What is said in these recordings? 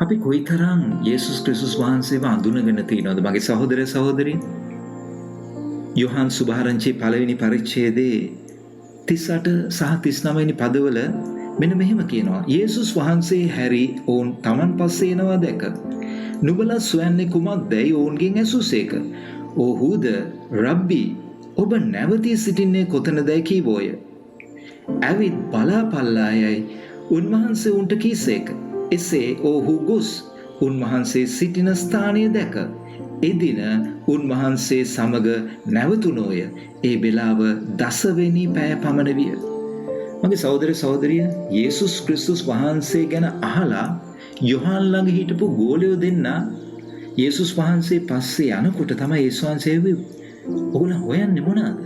අපි කොයිතරම් යේසුස් ක්‍රිස්තුස් වහන්සේව අඳුනගෙන තියෙනවද මගේ සහෝදර සහෝදරියන්? යොහන් සුභාරංචි පළවෙනි පරිච්ඡේදයේ 38 සහ 39 වෙනි පදවල මෙන්න මෙහෙම කියනවා. යේසුස් වහන්සේ හැරි ඔවුන් Taman පස්සේ එනවා දැක නුඹලා සොයන්නේ කුමක්දයි ඔවුන්ගෙන් ඇසුසේක. ඔහුද රබ්බි ඔබ නැවතී සිටින්නේ කොතනදයි කීවෝය. ඇවිත් බලාපල්ලායයි උන්වහන්සේ උන්ට කීසේක. එසේ ඔහු ගොස් උන්වහන්සේ සිටින ස්ථානය දැක එදින උන්වහන්සේ සමග නැවතුණෝය. ඒ වෙලාව 10 වෙනි පැය පමණ විය. මගේ සහෝදර සහෝදරිය, යේසුස් ක්‍රිස්තුස් වහන්සේ ගැන අහලා යොහන් ළඟ හිටපු ගෝලියෝ දෙන්න යේසුස් වහන්සේ පස්සේ යනකොට තමයි යේසුස් වහන්සේ ඔගොල්ලෝ හොයන්නේ මොනවාද?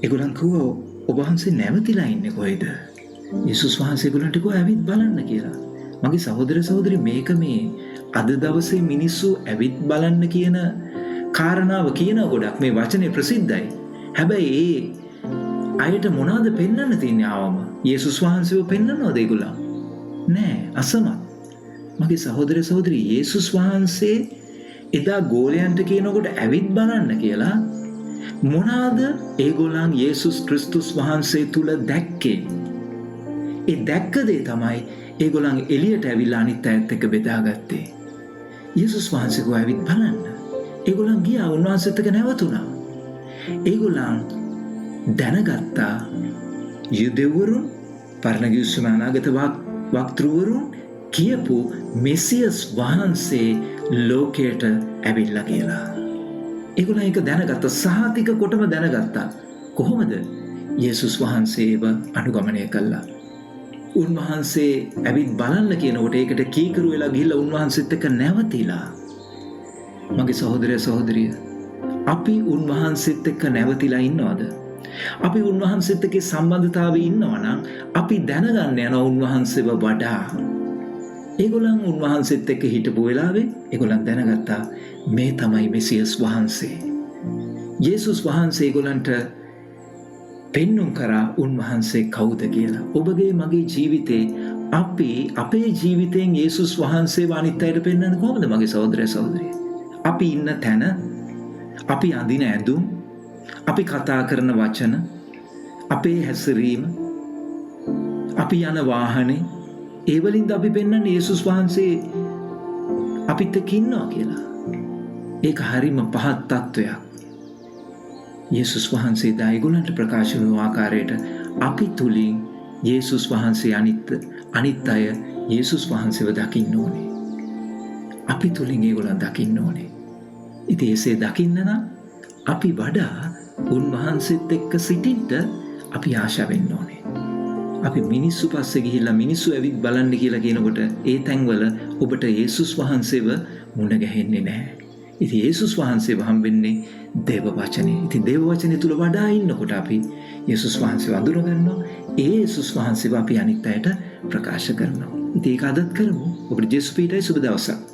ඒගොල්ලන් කිව්වා ඔබ වහන්සේ නැවතිලා ඉන්නේ කොහෙද? යේසුස් වහන්සේ ඒගොල්ලන්ට කිව්වා ඇවිත් බලන්න කියලා. මගේ සහෝදර සහෝදරි, මේක මේ අද දවසේ මිනිස්සු ඇවිත් බලන්න කියන කාරණාව කියන ගොඩක් මේ වචනේ ප්‍රසිද්ධයි. හැබැයි ඒ අයට මොනවද පෙන්වන්න තියන්නේ ආවම? යේසුස් වහන්සේව පෙන්වනවද ඒගොල්ලන්? නෑ, අසමත්. මගේ සහෝදර සහෝදරි, යේසුස් වහන්සේ එදා ගෝලයන්ට කියනකොට ඇවිත් බලන්න කියලා මොනවාද ඒගොල්ලන් යේසුස් ක්‍රිස්තුස් වහන්සේ තුල දැක්කේ? ඒ දැක්ක දේ තමයි ඒගොල්ලන් එළියට ඇවිල්ලා අනිත් අයත් එක්ක බෙදාගත්තේ. යේසුස් වහන්සේ ගෝ ඇවිත් බලන්න. ඒගොල්ලන් ගියා, උන්වහන්සේත් එක්ක නැවතුණා. ඒගොල්ලන් දැනගත්තා යුදෙවරුන්, පරණ ගිවිසුම අනාගත වක්තෘවරුන් කියපු මෙසියස් වහන්සේ ලෝකයට ඇවිල්ලා කියලා. ඒගොල්ලන් ඒක දැනගත්තා, සහතික කොටම දැනගත්තා. කොහොමද? යේසුස් වහන්සේව අනුගමනය කළා. උන්වහන්සේ ඇවිත් බලන්න කියනකොට ඒකට කීකරු වෙලා ගිහිල්ලා උන්වහන්සේත් එක්ක නැවතිලා. මගේ සහෝදරය සහෝදරිය, අපි උන්වහන්සේත් එක්ක නැවතිලා ඉන්නවද? අපි උන්වහන්සේත් එක්ක සම්බන්ධතාවයේ ඉන්නවා නම් අපි දැනගන්න යනවා උන්වහන්සේව වඩා. ඒගොල්ලන් උන්වහන්සේත් එක්ක හිටපු වෙලාවේ ඒගොල්ලන් දැනගත්තා මේ තමයි මෙසියස් වහන්සේ. යේසුස් වහන්සේ ඒගොල්ලන්ට පෙන්නුම් කරා උන්වහන්සේ කවුද කියලා. ඔබගේ මගේ ජීවිතේ අපි අපේ ජීවිතයෙන් යේසුස් වහන්සේව අනිත් අයට පෙන්වන්නේ කොහොමද මගේ සහෝදරය සහෝදරිය? අපි ඉන්න තැන, අපි අඳින ඇඳුම්, අපි කතා කරන වචන, අපේ හැසිරීම, අපි යන වාහනේ, ඒ වලින්ද අපි පෙන්වන්නේ යේසුස් වහන්සේ අපිත් එක්ක ඉන්නවා කියලා. ඒක හරිම පහත් තත්වයක්. යේසුස් වහන්සේ ඒගොල්ලන්ට ප්‍රකාශ වූ ආකාරයට අපි තුලින් යේසුස් වහන්සේ අනිත් අය යේසුස් වහන්සේව දකින්න ඕනේ. අපි තුලින් ඒගොල්ලන් දකින්න ඕනේ. ඉතින් ඒසේ දකින්න නම් අපි වඩා උන්වහන්සේත් එක්ක සිටින්න අපි ආශා වෙන්න ඕනේ. අපි මිනිස්සු පස්සේ ගිහිල්ලා මිනිස්සු ඇවිත් බලන්න කියලා කියනකොට ඒ තැන්වල ඔබට යේසුස් වහන්සේව මුණ ගැහෙන්නේ නැහැ. ඉතින් යේසුස් වහන්සේව හම්බෙන්නේ දේව වචනේ. ඉතින් දේව වචනේ තුල වඩා ඉන්නකොට අපි යේසුස් වහන්සේව අඳුර ගන්නවා. ඒ යේසුස් වහන්සේව අපි අනිත් අයට ප්‍රකාශ කරනවා. ඉතින් ඒක අදත් කරමු. ඔබට ජේසුස් පීඨයි සුබ දවසක්.